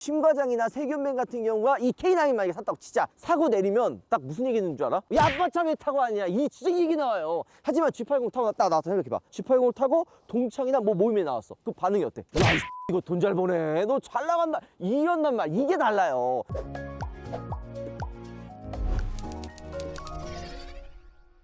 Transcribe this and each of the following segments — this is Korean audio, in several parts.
심과장이나 세균맨 같은 경우가 이 K9 만약에 샀다고 진짜 사고 내리면 딱 무슨 얘기 있는 줄 알아? 야, 아빠 왜 타고 아니야? 이 진짜 얘기 나와요. 하지만 G80 타고 딱 나와서 생각해봐. G80을 타고 동창이나 뭐 모임에 나왔어. 그 반응이 어때? 야, 이거 돈 잘 버네. 너 잘 나간다. 이런단 말. 이게 달라요.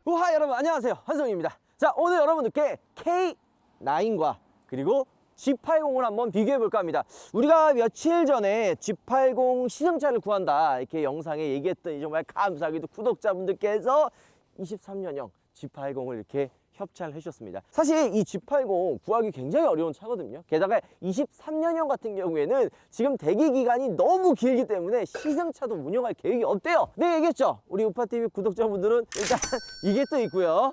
우하, 여러분 안녕하세요. 한성입니다. 자, 오늘 여러분들께 K9과 그리고 G80을 한번 비교해 볼까 합니다. 우리가 며칠 전에 G80 시승차를 구한다 이렇게 영상에 얘기했더니 정말 감사하게도 구독자분들께서 23년형 G80을 이렇게 협찬을 해주셨습니다. 사실 이 G80 구하기 굉장히 어려운 차거든요. 게다가 23년형 같은 경우에는 지금 대기 기간이 너무 길기 때문에 시승차도 운영할 계획이 없대요. 네, 얘기했죠. 우리 우파TV 구독자분들은 일단 이게 또 있고요.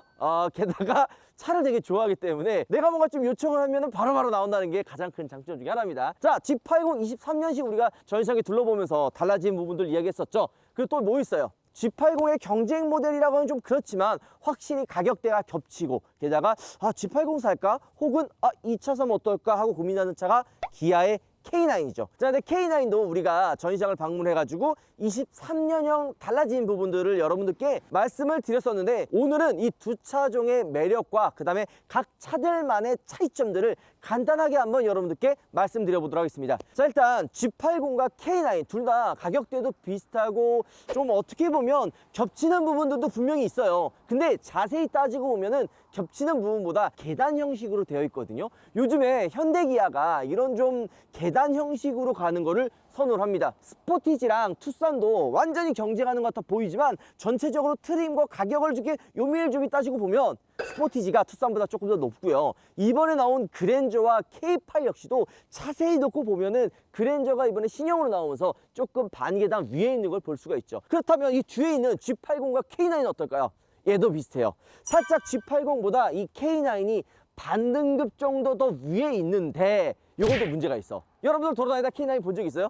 게다가 차를 되게 좋아하기 때문에 내가 뭔가 좀 요청을 하면 바로바로 나온다는 게 가장 큰 장점 중에 하나입니다. 자, G80 23년식 우리가 전시장에 둘러보면서 달라진 부분들 이야기했었죠. 그리고 또 뭐 있어요? G80의 경쟁 모델이라고는 좀 그렇지만 확실히 가격대가 겹치고, 게다가 G80 살까? 혹은 이 차 사면 어떨까 하고 고민하는 차가 기아의 K9이죠. 자, 근데 K9도 우리가 전시장을 방문해가지고 23년형 달라진 부분들을 여러분들께 말씀을 드렸었는데, 오늘은 이 두 차종의 매력과 그 다음에 각 차들만의 차이점들을 간단하게 한번 여러분들께 말씀드려보도록 하겠습니다. 자, 일단 G80과 K9 둘 다 가격대도 비슷하고 좀 어떻게 보면 겹치는 부분들도 분명히 있어요. 근데 자세히 따지고 보면은 겹치는 부분보다 계단 형식으로 되어 있거든요. 요즘에 현대기아가 이런 좀 계단 형식으로 가는 거를 선호를 합니다. 스포티지랑 투싼도 완전히 경쟁하는 것 같아 보이지만 전체적으로 트림과 가격을 주게 요밀조밀 따지고 보면 스포티지가 투싼보다 조금 더 높고요. 이번에 나온 그랜저와 K8 역시도 자세히 놓고 보면은 그랜저가 이번에 신형으로 나오면서 조금 반계단 위에 있는 걸 볼 수가 있죠. 그렇다면 이 뒤에 있는 G80과 K9은 어떨까요? 얘도 비슷해요. 살짝 G80보다 이 K9이 반등급 정도 더 위에 있는데 이것도 문제가 있어. 여러분들 돌아다니다 K9 본 적 있어요?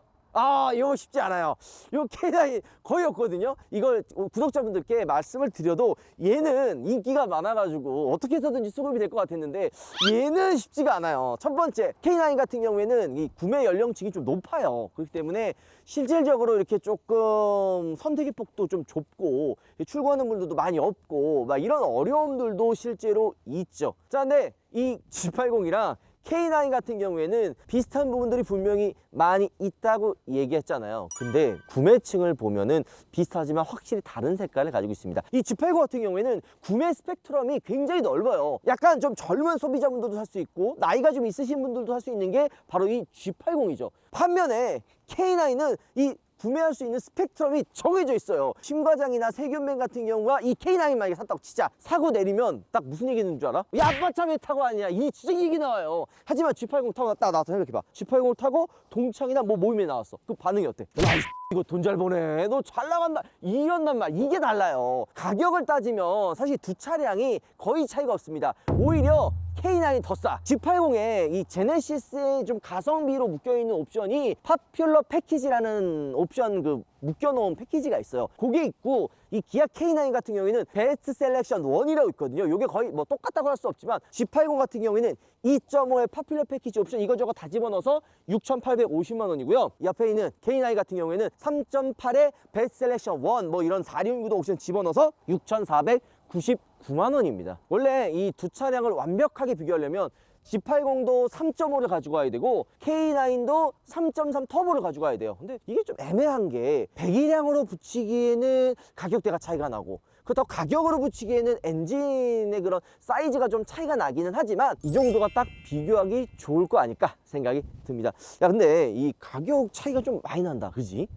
이거 쉽지 않아요. 이거 K9 거의 없거든요. 이걸 구독자분들께 말씀을 드려도 얘는 인기가 많아가지고 어떻게 해서든지 수급이 될 것 같았는데 얘는 쉽지가 않아요. 첫 번째, K9 같은 경우에는 이 구매 연령층이 좀 높아요. 그렇기 때문에 실질적으로 이렇게 조금 선택의 폭도 좀 좁고 출고하는 분들도 많이 없고 막 이런 어려움들도 실제로 있죠. 자, 근데 이 G80이랑 K9 같은 경우에는 비슷한 부분들이 분명히 많이 있다고 얘기했잖아요. 근데 구매층을 보면은 비슷하지만 확실히 다른 색깔을 가지고 있습니다. 이 G80 같은 경우에는 구매 스펙트럼이 굉장히 넓어요. 약간 좀 젊은 소비자분들도 살 수 있고 나이가 좀 있으신 분들도 살 수 있는 게 바로 이 G80이죠. 반면에 K9은 이 구매할 수 있는 스펙트럼이 정해져 있어요. 심과장이나 세균맨 같은 경우가 이 K9 만약에 샀다고 진짜 사고 내리면 딱 무슨 얘기 있는 줄 알아? 야, 아빠 왜 타고 아니야? 이 진짜 얘기 나와요. 하지만 G80 타고 딱 나와서 생각해봐. G80을 타고 동창이나 뭐 모임에 나왔어. 그 반응이 어때? 야, 이거 돈 잘 버네. 너 잘 나간다. 이런단 말. 이게 달라요. 가격을 따지면 사실 두 차량이 거의 차이가 없습니다. 오히려 K9이 더 싸. G80에 이 제네시스의 좀 가성비로 묶여있는 옵션이 파퓰러 패키지라는 옵션 그 묶여놓은 패키지가 있어요. 그게 있고 이 기아 K9 같은 경우에는 베스트 셀렉션 1이라고 있거든요. 이게 거의 뭐 똑같다고 할 수 없지만 G80 같은 경우에는 2.5의 파퓰러 패키지 옵션 이거저거 다 집어넣어서 6,850만 원이고요. 옆에 있는 K9 같은 경우에는 3.8의 베스트 셀렉션 1 뭐 이런 4륜구도 옵션 집어넣어서 6,499만 원입니다. 원래 이 두 차량을 완벽하게 비교하려면 G80도 3.5를 가지고 와야 되고 K9도 3.3 터보를 가지고 와야 돼요. 근데 이게 좀 애매한 게 배기량으로 붙이기에는 가격대가 차이가 나고 그렇다고 가격으로 붙이기에는 엔진의 그런 사이즈가 좀 차이가 나기는 하지만 이 정도가 딱 비교하기 좋을 거 아닐까 생각이 듭니다. 야, 근데 이 가격 차이가 좀 많이 난다, 그지?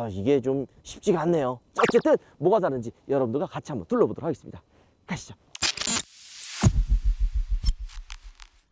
이게 좀 쉽지가 않네요. 어쨌든 뭐가 다른지 여러분들과 같이 한번 둘러보도록 하겠습니다. 가시죠.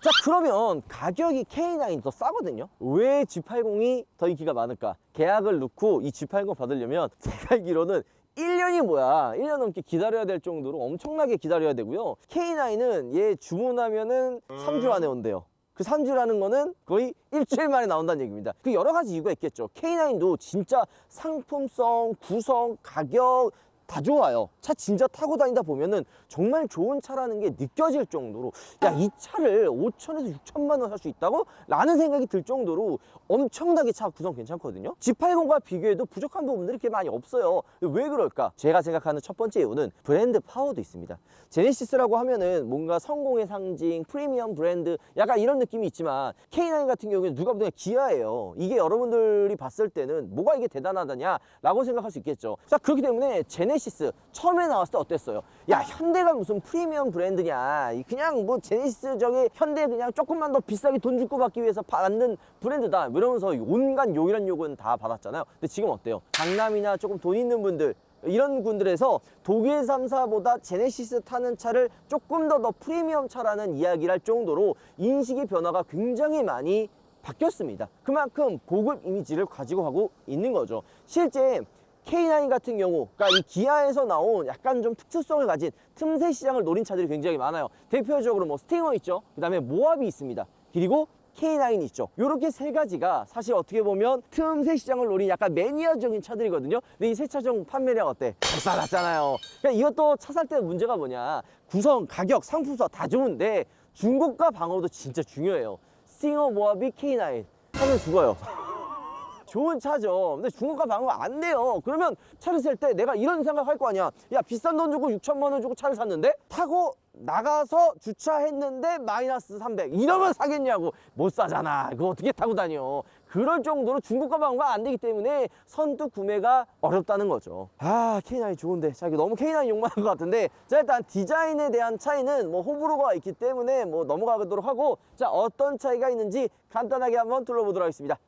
자, 그러면 가격이 K9이 더 싸거든요. 왜 G80이 더 인기가 많을까? 계약을 넣고 이 G80 받으려면 제가 알기로는 1년이 뭐야, 1년 넘게 기다려야 될 정도로 엄청나게 기다려야 되고요. K9은 얘 주문하면은 3주 안에 온대요. 그 3주라는 거는 거의 일주일 만에 나온다는 얘기입니다. 그 여러 가지 이유가 있겠죠. K9도 진짜 상품성, 구성, 가격 다 좋아요. 차 진짜 타고 다니다 보면은 정말 좋은 차라는 게 느껴질 정도로 야, 이 차를 5천에서 6천만 원 살 수 있다고? 라는 생각이 들 정도로 엄청나게 차 구성 괜찮거든요. G80과 비교해도 부족한 부분들이 그렇게 많이 없어요. 왜 그럴까? 제가 생각하는 첫 번째 이유는 브랜드 파워도 있습니다. 제네시스라고 하면은 뭔가 성공의 상징, 프리미엄 브랜드 약간 이런 느낌이 있지만 K9 같은 경우에는 누가 보면 기아예요. 이게 여러분들이 봤을 때는 뭐가 이게 대단하다냐 라고 생각할 수 있겠죠. 자, 그렇기 때문에 제네시스 처음에 나왔을 때 어땠어요? 야, 현대가 무슨 프리미엄 브랜드냐, 그냥 뭐 제네시스 저기 현대 그냥 조금만 더 비싸게 돈 주고 받기 위해서 받는 브랜드다 이러면서 온갖 욕이란 욕은 다 받았잖아요. 근데 지금 어때요? 강남이나 조금 돈 있는 분들 이런 군들에서 독일 3사보다 제네시스 타는 차를 조금 더 프리미엄 차라는 이야기를 할 정도로 인식의 변화가 굉장히 많이 바뀌었습니다. 그만큼 고급 이미지를 가지고 가고 있는 거죠. 실제 K9 같은 경우, 그러니까 이 기아에서 나온 약간 좀 특수성을 가진 틈새 시장을 노린 차들이 굉장히 많아요. 대표적으로 뭐 스팅어 있죠. 그 다음에 모하비 있습니다. 그리고 K9 있죠. 이렇게 세 가지가 사실 어떻게 보면 틈새 시장을 노린 약간 매니아적인 차들이거든요. 근데 이 세 차 중 판매량 어때? 잘 났잖아요. 그러니까 이것도 차 살 때 문제가 뭐냐, 구성, 가격, 상품서 다 좋은데 중고가 방어도 진짜 중요해요. 스팅어, 모하비, K9 사면 죽어요. 좋은 차죠. 근데 중고가 방어 안 돼요. 그러면 차를 살 때 내가 이런 생각할 거 아니야. 야, 비싼 돈 주고 6천만 원 주고 차를 샀는데 타고 나가서 주차했는데 마이너스 300 이러면 사겠냐고. 못 사잖아. 그거 어떻게 타고 다녀. 그럴 정도로 중고가 방어가 안 되기 때문에 선두 구매가 어렵다는 거죠. 아, K9 좋은데. 자, 이거 너무 K9 욕만 한 것 같은데. 자, 일단 디자인에 대한 차이는 뭐 호불호가 있기 때문에 뭐 넘어가도록 하고, 자, 어떤 차이가 있는지 간단하게 한번 둘러보도록 하겠습니다.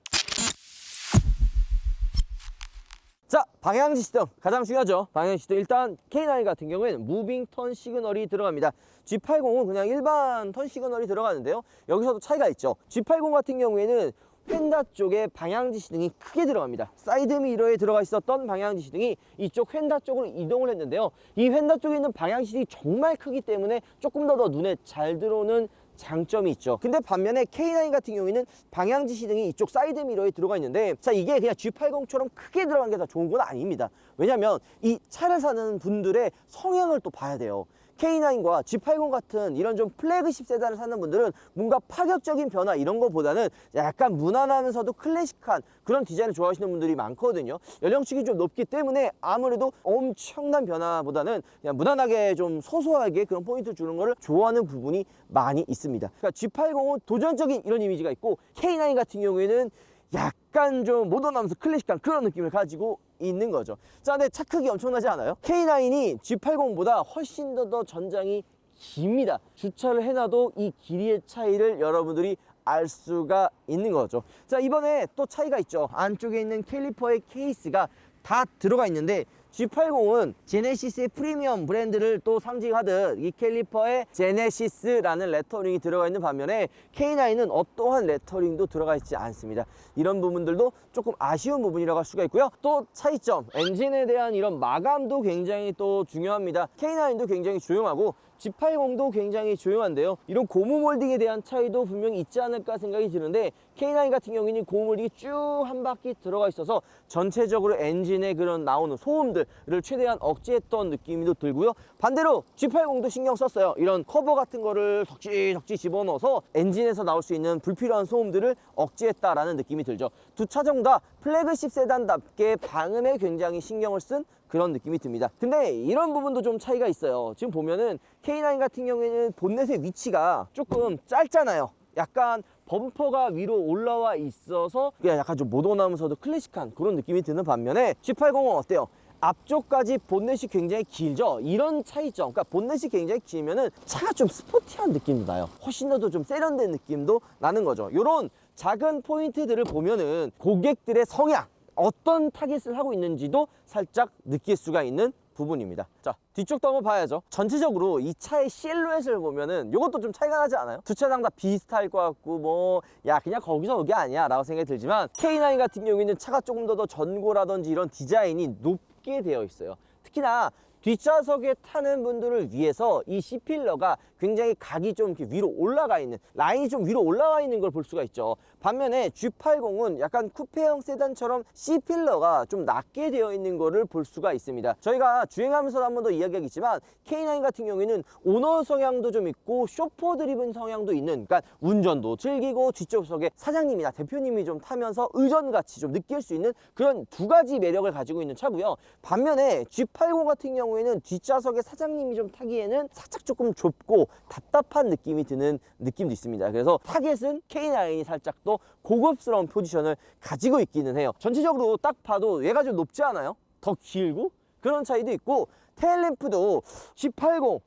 자, 방향지 시동 가장 중요하죠. 방향지 시동, 일단 K9 같은 경우에는 무빙 턴 시그널이 들어갑니다. G80은 그냥 일반 턴 시그널이 들어가는데요, 여기서도 차이가 있죠. G80 같은 경우에는 휀다 쪽에 방향지 시등이 크게 들어갑니다. 사이드 미러에 들어가 있었던 방향지 시등이 이쪽 휀다 쪽으로 이동을 했는데요, 이 휀다 쪽에 있는 방향지 시등이 정말 크기 때문에 조금 더 눈에 잘 들어오는 장점이 있죠. 근데 반면에 K9 같은 경우에는 방향지 시등이 이쪽 사이드 미러에 들어가 있는데, 자, 이게 그냥 G80처럼 크게 들어간 게 다 좋은 건 아닙니다. 왜냐면 이 차를 사는 분들의 성향을 또 봐야 돼요. K9과 G80 같은 이런 좀 플래그십 세단을 사는 분들은 뭔가 파격적인 변화 이런 거보다는 약간 무난하면서도 클래식한 그런 디자인을 좋아하시는 분들이 많거든요. 연령층이 좀 높기 때문에 아무래도 엄청난 변화보다는 그냥 무난하게 좀 소소하게 그런 포인트 주는 거를 좋아하는 부분이 많이 있습니다. 그러니까 G80은 도전적인 이런 이미지가 있고, K9 같은 경우에는 약간 좀 모던하면서 클래식한 그런 느낌을 가지고 있는 거죠. 자, 근데 차 크기 엄청나지 않아요? K9이 G80보다 훨씬 더 전장이 깁니다. 주차를 해놔도 이 길이의 차이를 여러분들이 알 수가 있는 거죠. 자, 이번에 또 차이가 있죠. 안쪽에 있는 캘리퍼의 케이스가 다 들어가 있는데, G80은 제네시스의 프리미엄 브랜드를 또 상징하듯 이 캘리퍼에 제네시스라는 레터링이 들어가 있는 반면에 K9은 어떠한 레터링도 들어가 있지 않습니다. 이런 부분들도 조금 아쉬운 부분이라고 할 수가 있고요. 또 차이점, 엔진에 대한 이런 마감도 굉장히 또 중요합니다. K9도 굉장히 조용하고 G80도 굉장히 조용한데요, 이런 고무 몰딩에 대한 차이도 분명히 있지 않을까 생각이 드는데, K9 같은 경우에는 고무 몰딩이 쭉 한 바퀴 들어가 있어서 전체적으로 엔진에 그런 나오는 소음들을 최대한 억제했던 느낌도 들고요. 반대로 G80도 신경 썼어요. 이런 커버 같은 거를 덕지덕지 집어넣어서 엔진에서 나올 수 있는 불필요한 소음들을 억제했다라는 느낌이 들죠. 두 차종 다 플래그십 세단답게 방음에 굉장히 신경을 쓴 그런 느낌이 듭니다. 근데 이런 부분도 좀 차이가 있어요. 지금 보면은 K9 같은 경우에는 본넷의 위치가 조금 짧잖아요. 약간 범퍼가 위로 올라와 있어서 약간 좀 모던하면서도 클래식한 그런 느낌이 드는 반면에 G80은 어때요? 앞쪽까지 본넷이 굉장히 길죠. 이런 차이점, 그러니까 본넷이 굉장히 길면은 차가 좀 스포티한 느낌도 나요. 훨씬 더 좀 세련된 느낌도 나는 거죠. 이런 작은 포인트들을 보면은 고객들의 성향, 어떤 타겟을 하고 있는지도 살짝 느낄 수가 있는 부분입니다. 자, 뒤쪽도 한번 봐야죠. 전체적으로 이 차의 실루엣을 보면은 이것도 좀 차이가 나지 않아요? 두 차장 다 비슷할 것 같고 뭐 야, 그냥 거기서 여기 아니야 라고 생각이 들지만, K9 같은 경우에는 차가 조금 더 전고라든지 이런 디자인이 높게 되어 있어요. 특히나 뒷좌석에 타는 분들을 위해서 이 C필러가 굉장히 각이 좀 이렇게 위로 올라가 있는, 라인이 좀 위로 올라가 있는 걸 볼 수가 있죠. 반면에 G80은 약간 쿠페형 세단처럼 C필러가 좀 낮게 되어 있는 거를 볼 수가 있습니다. 저희가 주행하면서 한 번 더 이야기하겠지만 K9 같은 경우에는 오너 성향도 좀 있고 쇼퍼 드리븐 성향도 있는, 그러니까 운전도 즐기고 뒷좌석에 사장님이나 대표님이 좀 타면서 의전같이 좀 느낄 수 있는 그런 두 가지 매력을 가지고 있는 차고요. 반면에 G80 같은 경우에는 뒷좌석에 사장님이 좀 타기에는 살짝 조금 좁고 답답한 느낌이 드는 느낌도 있습니다. 그래서 타겟은 K9이 살짝 더 고급스러운 포지션을 가지고 있기는 해요. 전체적으로 딱 봐도 얘가 좀 높지 않아요? 더 길고 그런 차이도 있고, 테일램프도 G80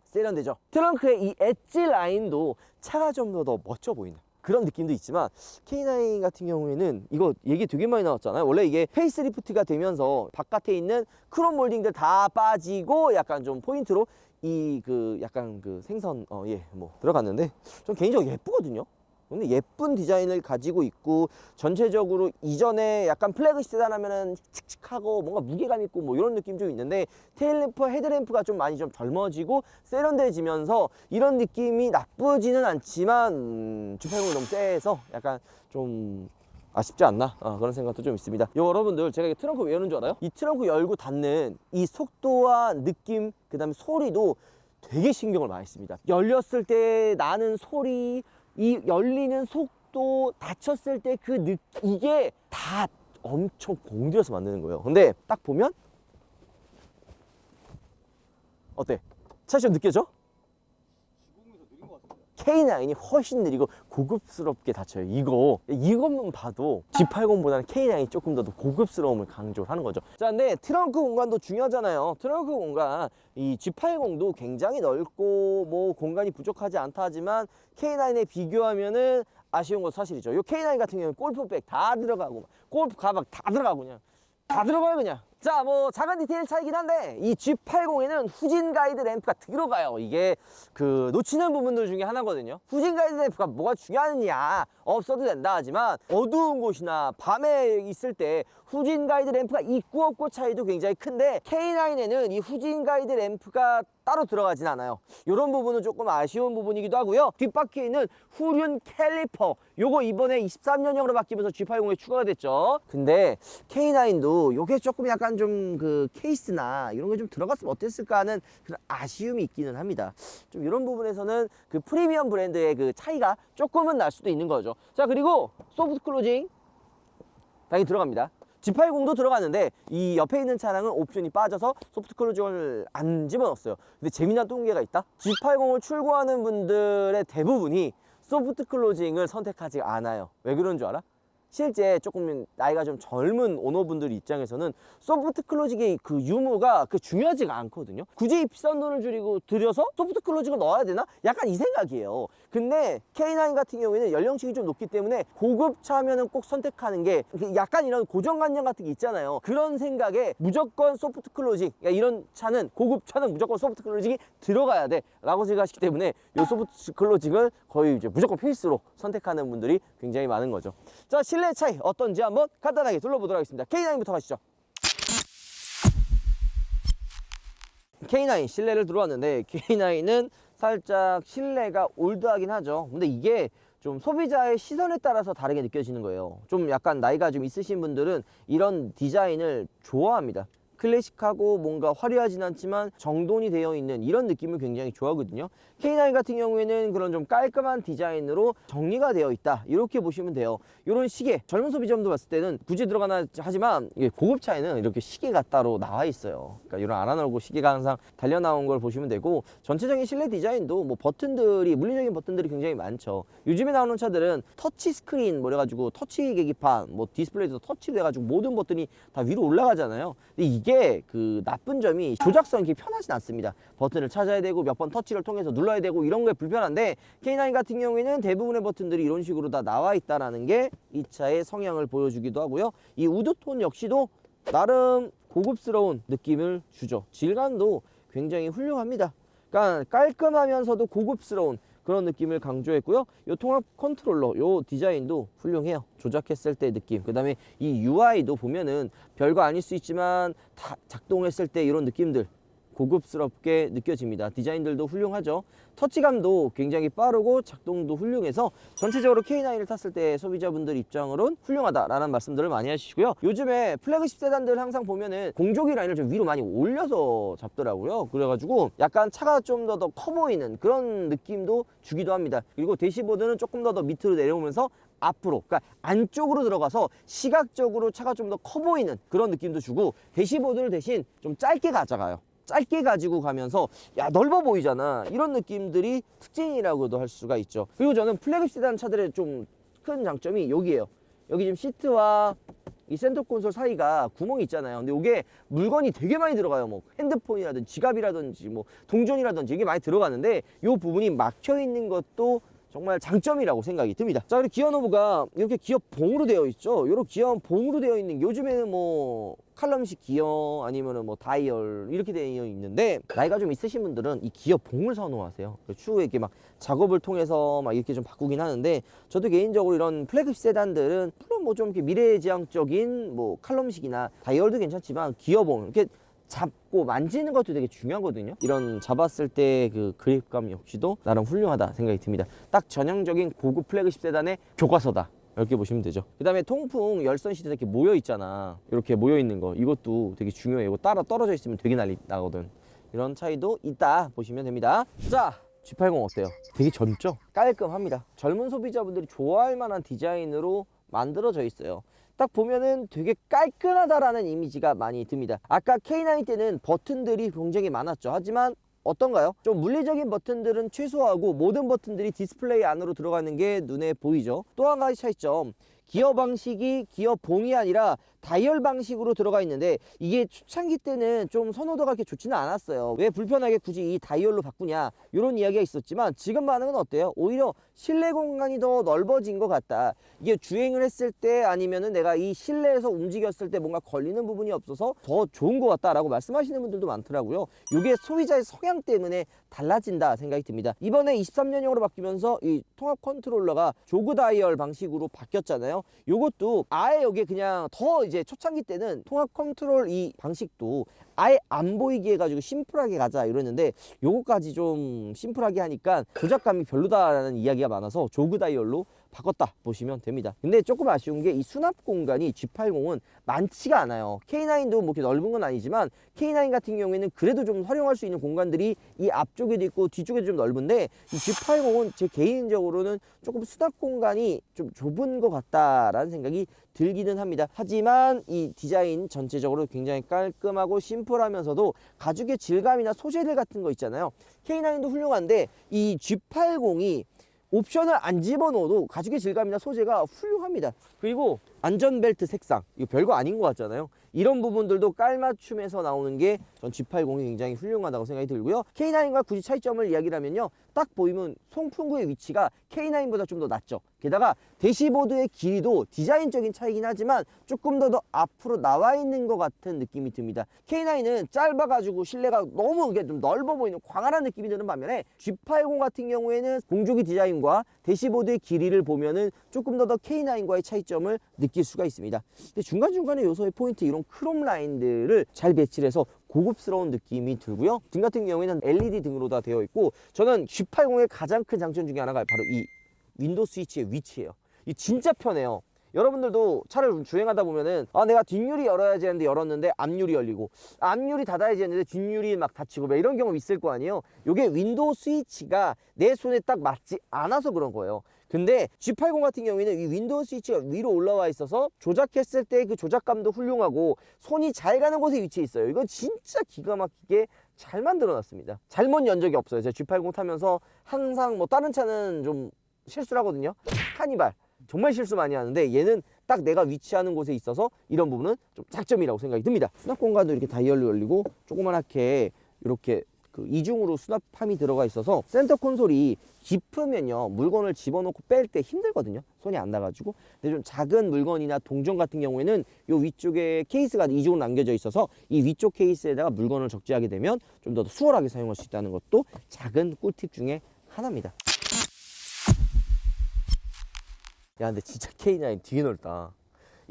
세련되죠. 트렁크의 이 엣지 라인도 차가 좀 더 멋져 보이는 그런 느낌도 있지만, K9 같은 경우에는 이거 얘기 되게 많이 나왔잖아요. 원래 이게 페이스리프트가 되면서 바깥에 있는 크롬 몰딩들 다 빠지고 약간 좀 포인트로 이 약간 생선 뭐 들어갔는데, 좀 개인적으로 예쁘거든요. 근데 예쁜 디자인을 가지고 있고, 전체적으로 이전에 약간 플래그십 세단 하면은 칙칙하고 뭔가 무게감 있고 뭐 이런 느낌 좀 있는데, 테일램프, 헤드램프가 좀 많이 좀 젊어지고 세련돼지면서 이런 느낌이 나쁘지는 않지만 G80이 너무 세서 약간 좀 아쉽지 않나, 그런 생각도 좀 있습니다. 여러분들, 제가 이 트렁크 왜 여는 줄 알아요? 이 트렁크 열고 닫는 이 속도와 느낌, 그 다음에 소리도 되게 신경을 많이 씁니다. 열렸을 때 나는 소리, 이 열리는 속도, 닫혔을 때 그 느낌, 이게 다 엄청 공들여서 만드는 거예요. 근데 딱 보면 어때? 차이 좀 느껴져? K9이 훨씬 느리고 고급스럽게 닫혀요. 이것만 봐도 G80보다는 K9이 조금 더 고급스러움을 강조하는 거죠. 자, 근데 트렁크 공간도 중요하잖아요. 트렁크 공간, 이 G80도 굉장히 넓고 뭐 공간이 부족하지 않다 하지만 K9에 비교하면은 아쉬운 건 사실이죠. 이 K9 같은 경우는 골프백 다 들어가고 골프 가방 다 들어가고 그냥 다 들어가요 그냥. 자, 뭐 작은 디테일 차이긴 한데 이 G80에는 후진 가이드 램프가 들어가요. 이게 놓치는 부분들 중에 하나거든요. 후진 가이드 램프가 뭐가 중요하느냐, 없어도 된다 하지만 어두운 곳이나 밤에 있을 때 후진 가이드 램프가 있고 없고 차이도 굉장히 큰데, K9에는 이 후진 가이드 램프가 따로 들어가진 않아요. 이런 부분은 조금 아쉬운 부분이기도 하고요. 뒷바퀴에 있는 후륜 캘리퍼, 요거 이번에 23년형으로 바뀌면서 G80에 추가가 됐죠. 근데 K9도 요게 조금 약간 좀 케이스나 이런 게 좀 들어갔으면 어땠을까 하는 그런 아쉬움이 있기는 합니다. 좀 이런 부분에서는 프리미엄 브랜드의 차이가 조금은 날 수도 있는 거죠. 자, 그리고 소프트 클로징 당연히 들어갑니다. G80도 들어갔는데 이 옆에 있는 차량은 옵션이 빠져서 소프트 클로징을 안 집어넣었어요. 근데 재미난 통계가 있다. G80을 출고하는 분들의 대부분이 소프트 클로징을 선택하지 않아요. 왜 그런 줄 알아? 실제 조금 나이가 좀 젊은 오너분들 입장에서는 소프트 클로징의 유무가 중요하지가 않거든요. 굳이 비싼 돈을 들여서 소프트 클로징을 넣어야 되나? 약간 이 생각이에요. 근데 K9 같은 경우에는 연령층이 좀 높기 때문에 고급차면은 꼭 선택하는 게 약간 이런 고정관념 같은 게 있잖아요. 그런 생각에 무조건 소프트 클로징, 그러니까 이런 차는, 고급차는 무조건 소프트 클로징이 들어가야 돼 라고 생각하시기 때문에 이 소프트 클로징을 거의 이제 무조건 필수로 선택하는 분들이 굉장히 많은 거죠. 자, 실내 차이 어떤지 한번 간단하게 둘러보도록 하겠습니다. K9부터 가시죠. K9 실내를 들어왔는데, K9은 살짝 실내가 올드하긴 하죠. 근데 이게 좀 소비자의 시선에 따라서 다르게 느껴지는 거예요. 좀 약간 나이가 좀 있으신 분들은 이런 디자인을 좋아합니다. 클래식하고 뭔가 화려하진 않지만 정돈이 되어 있는 이런 느낌을 굉장히 좋아하거든요. K9 같은 경우에는 그런 좀 깔끔한 디자인으로 정리가 되어 있다, 이렇게 보시면 돼요. 이런 시계, 젊은 소비자분들 봤을 때는 굳이 들어가나 하지만 이게 고급차에는 이렇게 시계가 따로 나와 있어요. 그러니까 이런 아날로그 시계가 항상 달려 나온 걸 보시면 되고, 전체적인 실내 디자인도 뭐 버튼들이, 물리적인 버튼들이 굉장히 많죠. 요즘에 나오는 차들은 터치 스크린 그래가지고 터치 계기판, 뭐 디스플레이도 터치로 돼가지고 모든 버튼이 다 위로 올라가잖아요. 근데 이게 나쁜 점이 조작성이 편하진 않습니다. 버튼을 찾아야 되고 몇 번 터치를 통해서 눌러야 되고 이런 게 불편한데, K9 같은 경우에는 대부분의 버튼들이 이런 식으로 다 나와 있다는 게 이 차의 성향을 보여주기도 하고요. 이 우드톤 역시도 나름 고급스러운 느낌을 주죠. 질감도 굉장히 훌륭합니다. 그러니까 깔끔하면서도 고급스러운 그런 느낌을 강조했고요. 이 통합 컨트롤러, 이 디자인도 훌륭해요. 조작했을 때 느낌, 그 다음에 이 UI도 보면은 별거 아닐 수 있지만 다 작동했을 때 이런 느낌들 고급스럽게 느껴집니다. 디자인들도 훌륭하죠. 터치감도 굉장히 빠르고 작동도 훌륭해서 전체적으로 K9을 탔을 때 소비자분들 입장으로는 훌륭하다라는 말씀들을 많이 하시고요. 요즘에 플래그십 세단들 항상 보면은 공조기 라인을 좀 위로 많이 올려서 잡더라고요. 그래가지고 약간 차가 좀 더 커 보이는 그런 느낌도 주기도 합니다. 그리고 대시보드는 조금 더 밑으로 내려오면서 앞으로, 그러니까 안쪽으로 들어가서 시각적으로 차가 좀 더 커 보이는 그런 느낌도 주고, 대시보드를 대신 좀 짧게 가져가요. 짧게 가지고 가면서 야 넓어 보이잖아, 이런 느낌들이 특징이라고도 할 수가 있죠. 그리고 저는 플래그십 세단 차들의 좀 큰 장점이 여기에요. 여기 지금 시트와 이 센터 콘솔 사이가 구멍이 있잖아요. 근데 이게 물건이 되게 많이 들어가요. 뭐 핸드폰이라든지 지갑이라든지 뭐 동전이라든지 이게 많이 들어가는데 이 부분이 막혀 있는 것도 정말 장점이라고 생각이 듭니다. 자, 그리고 기어 노브가 이렇게 기어 봉으로 되어 있죠. 이렇게 기어 봉으로 되어 있는 게 요즘에는 뭐 칼럼식 기어 아니면은 뭐 다이얼 이렇게 되어 있는데, 나이가 좀 있으신 분들은 이 기어 봉을 선호하세요. 추후에 이렇게 막 작업을 통해서 막 이렇게 좀 바꾸긴 하는데, 저도 개인적으로 이런 플래그십 세단들은 물론 뭐 좀 이렇게 미래지향적인 뭐 칼럼식이나 다이얼도 괜찮지만 기어 봉 이렇게 잡고 만지는 것도 되게 중요하거든요. 이런 잡았을 때 그 그립감 역시도 나름 훌륭하다 생각이 듭니다. 딱 전형적인 고급 플래그십 세단의 교과서다, 이렇게 보시면 되죠. 그 다음에 통풍 열선 시트 이렇게 모여 있잖아. 이렇게 모여 있는 거, 이것도 되게 중요해요. 이거 따라 떨어져 있으면 되게 난리 나거든. 이런 차이도 있다 보시면 됩니다. 자, G80 어때요? 되게 젊죠? 깔끔합니다. 젊은 소비자분들이 좋아할 만한 디자인으로 만들어져 있어요. 딱 보면은 되게 깔끔하다라는 이미지가 많이 듭니다. 아까 K9 때는 버튼들이 굉장히 많았죠. 하지만 어떤가요? 좀 물리적인 버튼들은 최소화하고 모든 버튼들이 디스플레이 안으로 들어가는 게 눈에 보이죠. 또 한 가지 차이점, 기어 방식이 기어 봉이 아니라 다이얼 방식으로 들어가 있는데, 이게 초창기 때는 좀 선호도가 그렇게 좋지는 않았어요. 왜 불편하게 굳이 이 다이얼로 바꾸냐, 이런 이야기가 있었지만 지금 반응은 어때요? 오히려 실내 공간이 더 넓어진 것 같다. 이게 주행을 했을 때 아니면은 내가 이 실내에서 움직였을 때 뭔가 걸리는 부분이 없어서 더 좋은 것 같다라고 말씀하시는 분들도 많더라고요. 이게 소비자의 성향 때문에 달라진다 생각이 듭니다. 이번에 23년형으로 바뀌면서 이 통합 컨트롤러가 조그 다이얼 방식으로 바뀌었잖아요. 요것도 아예 여기에 그냥 더 이제 초창기 때는 통합 컨트롤 이 방식도 아예 안 보이게 해가지고 심플하게 가자 이러는데, 요거까지 좀 심플하게 하니까 조작감이 별로다라는 이야기가 많아서 조그 다이얼로 바꿨다 보시면 됩니다. 근데 조금 아쉬운 게 이 수납 공간이 G80은 많지가 않아요. K9도 뭐 이렇게 넓은 건 아니지만 K9 같은 경우에는 그래도 좀 활용할 수 있는 공간들이 이 앞쪽에도 있고 뒤쪽에도 좀 넓은데, 이 G80은 제 개인적으로는 조금 수납 공간이 좀 좁은 것 같다라는 생각이 들기는 합니다. 하지만 이 디자인 전체적으로 굉장히 깔끔하고 심플하면서도 가죽의 질감이나 소재들 같은 거 있잖아요. K9도 훌륭한데 이 G80이 옵션을 안 집어넣어도 가죽의 질감이나 소재가 훌륭합니다. 그리고 안전벨트 색상, 이거 별거 아닌 것 같잖아요. 이런 부분들도 깔맞춤에서 나오는 게 전 G80이 굉장히 훌륭하다고 생각이 들고요. K9과 굳이 차이점을 이야기하면요, 딱 보이면 송풍구의 위치가 K9보다 좀 더 낮죠. 게다가 대시보드의 길이도 디자인적인 차이긴 하지만 조금 더 앞으로 나와 있는 것 같은 느낌이 듭니다. K9은 짧아가지고 실내가 너무 이게 좀 넓어 보이는 광활한 느낌이 드는 반면에 G80 같은 경우에는 공조기 디자인과 대시보드의 길이를 보면은 조금 더 K9과의 차이점을 느낄 수가 있습니다. 근데 중간중간에 요소의 포인트, 이런 크롬 라인들을 잘 배치를 해서 고급스러운 느낌이 들고요. 등 같은 경우에는 LED 등으로 다 되어 있고, 저는 G80의 가장 큰 장점 중에 하나가 바로 이 윈도우 스위치의 위치예요. 이 진짜 편해요. 여러분들도 차를 주행하다 보면은 내가 뒷유리 열어야지 했는데 열었는데 앞유리 열리고, 앞유리 닫아야지 했는데 뒷유리 막 닫히고 막 이런 경우 있을 거 아니에요. 이게 윈도우 스위치가 내 손에 딱 맞지 않아서 그런 거예요. 근데 G80 같은 경우에는 이 윈도우 스위치가 위로 올라와 있어서 조작했을 때 그 조작감도 훌륭하고 손이 잘 가는 곳에 위치해 있어요. 이건 진짜 기가 막히게 잘 만들어 놨습니다. 잘못 연 적이 없어요. 제가 G80 타면서 항상 뭐 다른 차는 좀 실수를 하거든요. 카니발 정말 실수 많이 하는데, 얘는 딱 내가 위치하는 곳에 있어서 이런 부분은 좀 장점이라고 생각이 듭니다. 수납 공간도 이렇게 다이얼로 열리고 조그맣게 이렇게 그 이중으로 수납함이 들어가 있어서 센터 콘솔이 깊으면요 물건을 집어넣고 뺄 때 힘들거든요. 손이 안 나가지고. 근데 좀 작은 물건이나 동전 같은 경우에는 요 위쪽에 케이스가 이중으로 남겨져 있어서 이 위쪽 케이스에다가 물건을 적재하게 되면 좀 더 수월하게 사용할 수 있다는 것도 작은 꿀팁 중에 하나입니다. 야, 근데 진짜 K9 되게 넓다.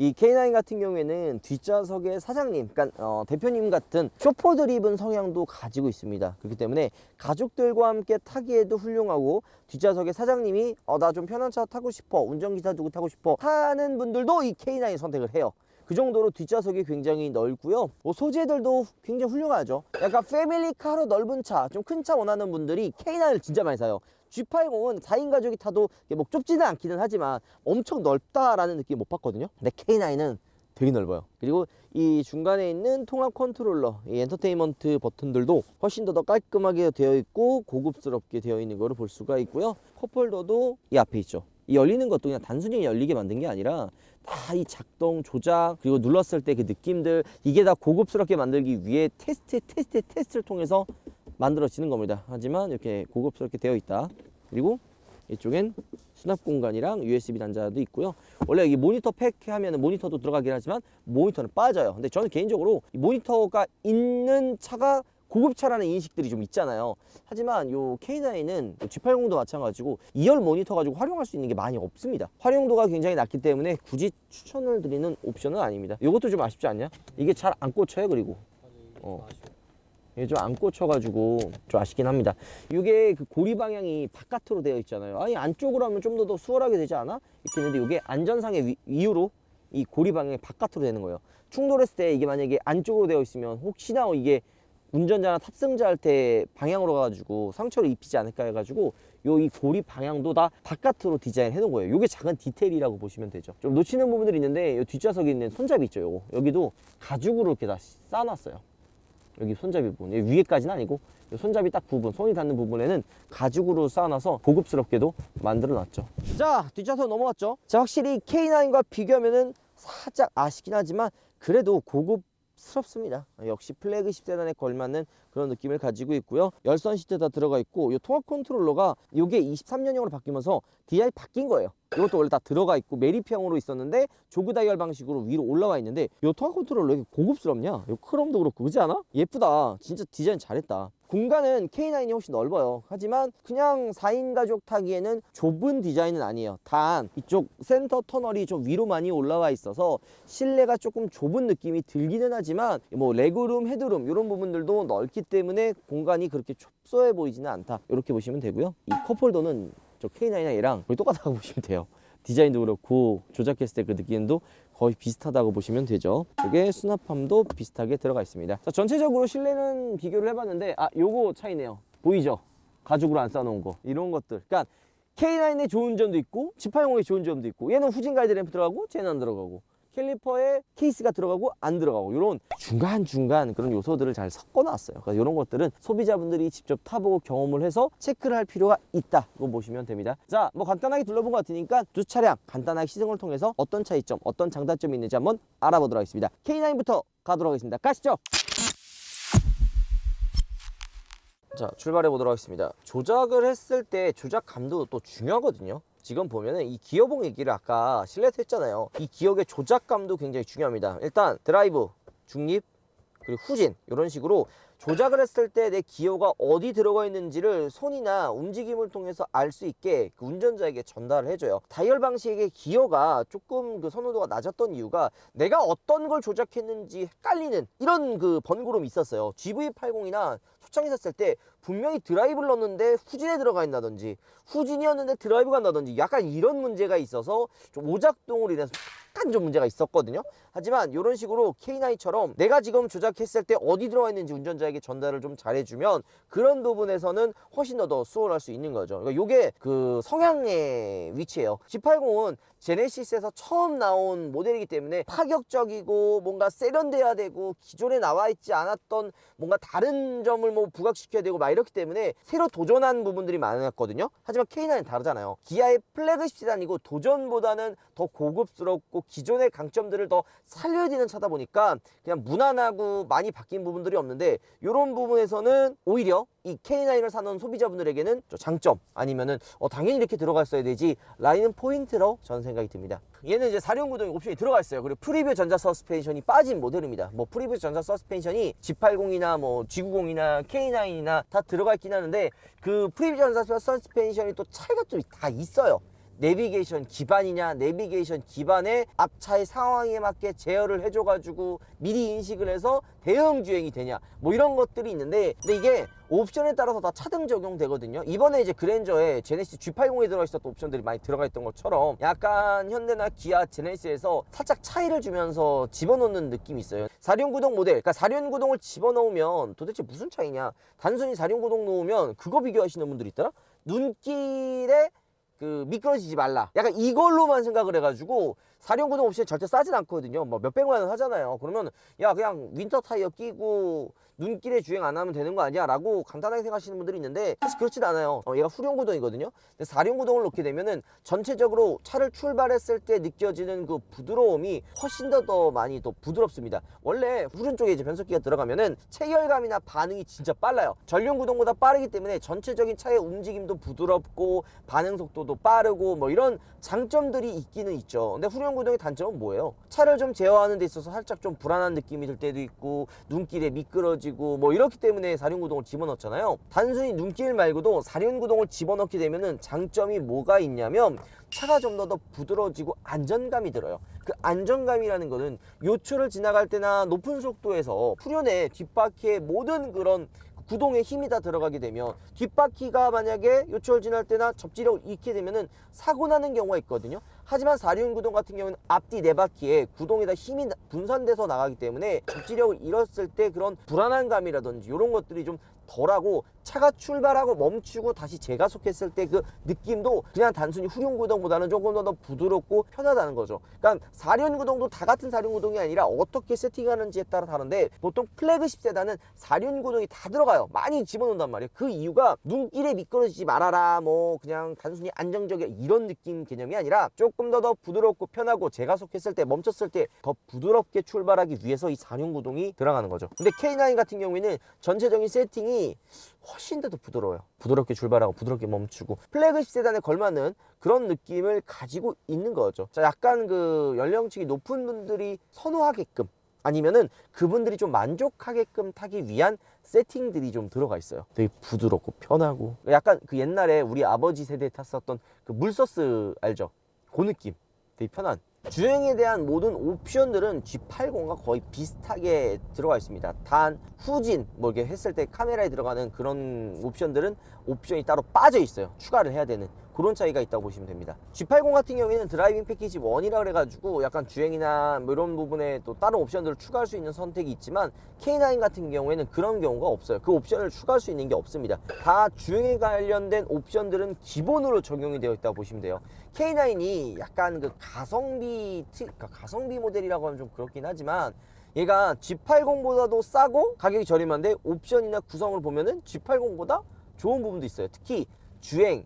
이 K9 같은 경우에는 뒷좌석의 사장님, 그러니까 대표님 같은 쇼퍼 드리븐 성향도 가지고 있습니다. 그렇기 때문에 가족들과 함께 타기에도 훌륭하고 뒷좌석의 사장님이 나 좀 편한 차 타고 싶어, 운전기사 두고 타고 싶어 하는 분들도 이 K9 선택을 해요. 그 정도로 뒷좌석이 굉장히 넓고요. 소재들도 굉장히 훌륭하죠. 약간 패밀리카로 넓은 차, 좀 큰 차 원하는 분들이 K9을 진짜 많이 사요. G80은 4인 가족이 타도 뭐 좁지는 않기는 하지만 엄청 넓다라는 느낌 못 받거든요. 근데 K9은 되게 넓어요. 그리고 이 중간에 있는 통합 컨트롤러, 이 엔터테인먼트 버튼들도 훨씬 더 깔끔하게 되어 있고 고급스럽게 되어 있는 거를 볼 수가 있고요. 컵홀더도 이 앞에 있죠. 이 열리는 것도 그냥 단순히 열리게 만든 게 아니라 다 이 작동, 조작, 그리고 눌렀을 때 그 느낌들, 이게 다 고급스럽게 만들기 위해 테스트를 통해서 만들어지는 겁니다. 하지만 이렇게 고급스럽게 되어 있다. 그리고 이쪽엔 수납 공간이랑 USB 단자도 있고요. 원래 이 모니터 팩 하면 모니터도 들어가긴 하지만 모니터는 빠져요. 근데 저는 개인적으로 이 모니터가 있는 차가 고급차라는 인식들이 좀 있잖아요. 하지만 요 K9은 G80도 마찬가지고 2열 모니터 가지고 활용할 수 있는 게 많이 없습니다. 활용도가 굉장히 낮기 때문에 굳이 추천을 드리는 옵션은 아닙니다. 이것도 좀 아쉽지 않냐? 이게 잘 안 꽂혀요. 그리고 이게 좀 안 꽂혀가지고 좀 아쉽긴 합니다. 이게 그 고리 방향이 바깥으로 되어 있잖아요. 아니 안쪽으로 하면 좀 더 수월하게 되지 않아? 이렇게 했는데 이게 안전상의 이유로 이 고리 방향이 바깥으로 되는 거예요. 충돌했을 때 이게 만약에 안쪽으로 되어 있으면 혹시나 이게 운전자나 탑승자 할 때 방향으로 가가지고 상처를 입히지 않을까 해가지고 이 고리 방향도 다 바깥으로 디자인 해놓은 거예요. 이게 작은 디테일이라고 보시면 되죠. 좀 놓치는 부분들이 있는데 이 뒷좌석에 있는 손잡이 있죠. 요거 여기도 가죽으로 이렇게 다 쌓아놨어요. 여기 손잡이 부분, 위에까지는 아니고 손잡이 딱 부분, 손이 닿는 부분에는 가죽으로 쌓아놔서 고급스럽게도 만들어놨죠. 자, 뒷좌석 넘어왔죠. 자, 확실히 K9과 비교하면은 살짝 아쉽긴 하지만 그래도 고급스럽습니다. 역시 플래그십 세단에 걸맞는 그런 느낌을 가지고 있고요. 열선 시트 다 들어가 있고 이 통합 컨트롤러가 이게 23년형으로 바뀌면서 디자인이 바뀐 거예요. 이것도 원래 다 들어가 있고 메리피형으로 있었는데 조그 다이얼 방식으로 위로 올라와 있는데 이 통합 컨트롤러 왜 이렇게 고급스럽냐? 이 크롬도 그렇고 그렇지 않아? 예쁘다. 진짜 디자인 잘했다. 공간은 K9이 훨씬 넓어요. 하지만 그냥 4인 가족 타기에는 좁은 디자인은 아니에요. 단 이쪽 센터 터널이 좀 위로 많이 올라와 있어서 실내가 조금 좁은 느낌이 들기는 하지만 뭐 레그룸, 헤드룸 이런 부분들도 넓기 때문에 공간이 그렇게 좁소해 보이지는 않다. 이렇게 보시면 되고요. 이 컵홀더는 저 K9이랑 얘랑 거의 똑같다고 보시면 돼요. 디자인도 그렇고 조작했을 때 그 느낌도 거의 비슷하다고 보시면 되죠. 이게 수납함도 비슷하게 들어가 있습니다. 자, 전체적으로 실내는 비교를 해봤는데 요거 차이네요. 보이죠? 가죽으로 안 쌓아놓은 거 이런 것들. 그러니까 K9의 좋은 점도 있고 G80의 좋은 점도 있고 얘는 후진 가이드 램프 들어가고 쟤는 안 들어가고 캘리퍼에 케이스가 들어가고 안 들어가고 이런 중간중간 그런 요소들을 잘 섞어 놨어요. 그래서 이런 것들은 소비자분들이 직접 타보고 경험을 해서 체크를 할 필요가 있다고 보시면 됩니다. 자, 뭐 간단하게 둘러본 것 같으니까 두 차량 간단하게 시승을 통해서 어떤 차이점, 어떤 장단점이 있는지 한번 알아보도록 하겠습니다. K9부터 가도록 하겠습니다. 가시죠. 자, 출발해 보도록 하겠습니다. 조작을 했을 때 조작감도 또 중요하거든요. 지금 보면은 이 기어봉 얘기를 아까 실내에서 했잖아요. 이 기어의 조작감도 굉장히 중요합니다. 일단 드라이브, 중립, 그리고 후진 이런 식으로 조작을 했을 때 내 기어가 어디 들어가 있는지를 손이나 움직임을 통해서 알 수 있게 그 운전자에게 전달을 해줘요. 다이얼 방식의 기어가 조금 그 선호도가 낮았던 이유가 내가 어떤 걸 조작했는지 헷갈리는 이런 그 번거로움이 있었어요. GV80이나 초창기 샀을 때 분명히 드라이브를 넣었는데 후진에 들어가 있다든지 후진이었는데 드라이브가 간다든지 약간 이런 문제가 있어서 좀 오작동으로 인해서 약간 좀 문제가 있었거든요. 하지만 이런 식으로 K9처럼 내가 지금 조작했을 때 어디 들어가 있는지 운전자에게 전달을 좀 잘해주면 그런 부분에서는 훨씬 더 수월할 수 있는 거죠. 그러니까 이게 그 성향의 위치예요. G80은 제네시스에서 처음 나온 모델이기 때문에 파격적이고 뭔가 세련돼야 되고 기존에 나와 있지 않았던 뭔가 다른 점을 뭐 부각시켜야 되고 막 이렇기 때문에 새로 도전한 부분들이 많았거든요. 하지만 K9은 다르잖아요. 기아의 플래그십 세단이고 도전보다는 더 고급스럽고 기존의 강점들을 더 살려야 되는 차다 보니까 그냥 무난하고 많이 바뀐 부분들이 없는데 이런 부분에서는 오히려 이 K9을 사는 소비자분들에게는 장점 아니면은 당연히 이렇게 들어갔어야 되지 라는 포인트로 저는 생각이 듭니다. 얘는 이제 4륜 구동이 옵션이 들어가 있어요. 그리고 프리뷰 전자 서스펜션이 빠진 모델입니다. 뭐 프리뷰 전자 서스펜션이 G80이나 뭐 G90이나 K9이나 다 들어가 있긴 하는데 그 프리뷰 전자 서스펜션이 또 차이가 좀 다 있어요. 내비게이션 기반이냐, 내비게이션 기반의 앞차의 상황에 맞게 제어를 해줘가지고 미리 인식을 해서 대응 주행이 되냐, 뭐 이런 것들이 있는데, 근데 이게 옵션에 따라서 다 차등 적용되거든요. 이번에 이제 그랜저에 제네시스 G80에 들어가 있었던 옵션들이 많이 들어가 있던 것처럼 약간 현대나 기아 제네시스에서 살짝 차이를 주면서 집어넣는 느낌이 있어요. 4륜구동 모델, 그러니까 4륜구동을 집어넣으면 도대체 무슨 차이냐, 단순히 4륜구동 놓으면 그거 비교하시는 분들이 있더라. 눈길에 그 미끄러지지 말라, 약간 이걸로만 생각을 해가지고 4륜구동 옵션이 절대 싸진 않거든요. 뭐 몇백만 원 하잖아요. 그러면 야 그냥 윈터 타이어 끼고 눈길에 주행 안 하면 되는 거 아니야? 라고 간단하게 생각하시는 분들이 있는데 사실 그렇진 않아요. 얘가 후륜구동이거든요. 근데 4륜구동을 놓게 되면은 전체적으로 차를 출발했을 때 느껴지는 그 부드러움이 훨씬 더 많이 더 부드럽습니다. 원래 후륜 쪽에 이제 변속기가 들어가면은 체결감이나 반응이 진짜 빨라요. 전륜구동보다 빠르기 때문에 전체적인 차의 움직임도 부드럽고 반응 속도도 빠르고 뭐 이런 장점들이 있기는 있죠. 근데 후륜구동의 단점은 뭐예요? 차를 좀 제어하는 데 있어서 살짝 좀 불안한 느낌이 들 때도 있고 눈길에 미끄러지고 뭐 이렇기 때문에 4륜구동을 집어넣잖아요. 단순히 눈길 말고도 4륜구동을 집어넣게 되면은 장점이 뭐가 있냐면 차가 좀 더 부드러워지고 안정감이 들어요. 그 안정감이라는 거는 요철을 지나갈 때나 높은 속도에서 후륜의 뒷바퀴에 모든 그런 구동에 힘이 다 들어가게 되면 뒷바퀴가 만약에 요철 지날 때나 접지력을 잃게 되면은 사고 나는 경우가 있거든요. 하지만 4륜구동 같은 경우는 앞뒤 네 바퀴에 구동에다 힘이 분산돼서 나가기 때문에 접지력을 잃었을 때 그런 불안한 감이라든지 이런 것들이 좀 덜하고, 차가 출발하고 멈추고 다시 재가속했을 때 그 느낌도 그냥 단순히 후륜구동보다는 조금 더 부드럽고 편하다는 거죠. 그러니까 4륜구동도 다 같은 4륜구동이 아니라 어떻게 세팅하는지에 따라 다른데, 보통 플래그십 세단은 4륜구동이 다 들어가요. 많이 집어넣는단 말이에요. 그 이유가 눈길에 미끄러지지 말아라, 뭐 그냥 단순히 안정적이야 이런 느낌 개념이 아니라 조금 더 부드럽고 편하고 재가속했을 때 멈췄을 때 더 부드럽게 출발하기 위해서 이 4륜구동이 들어가는 거죠. 근데 K9 같은 경우에는 전체적인 세팅이 훨씬 더 부드러워요. 부드럽게 출발하고 부드럽게 멈추고 플래그십 세단에 걸맞는 그런 느낌을 가지고 있는 거죠. 자, 약간 그 연령층이 높은 분들이 선호하게끔, 아니면은 그분들이 좀 만족하게끔 타기 위한 세팅들이 좀 들어가 있어요. 되게 부드럽고 편하고, 약간 그 옛날에 우리 아버지 세대에 탔었던 그 물서스 알죠? 그 느낌. 되게 편한. 주행에 대한 모든 옵션들은 G80과 거의 비슷하게 들어가 있습니다. 단 후진 뭐 이렇게 했을 때 카메라에 들어가는 그런 옵션들은 옵션이 따로 빠져 있어요. 추가를 해야 되는 그런 차이가 있다고 보시면 됩니다. G80 같은 경우에는 드라이빙 패키지 1이라 그래가지고 약간 주행이나 뭐 이런 부분에 또 다른 옵션들을 추가할 수 있는 선택이 있지만, K9 같은 경우에는 그런 경우가 없어요. 그 옵션을 추가할 수 있는 게 없습니다. 다 주행에 관련된 옵션들은 기본으로 적용이 되어 있다고 보시면 돼요. K9이 약간 그 가성비 모델이라고 하면 좀 그렇긴 하지만, 얘가 G80보다도 싸고 가격이 저렴한데 옵션이나 구성을 보면은 G80보다 좋은 부분도 있어요. 특히 주행,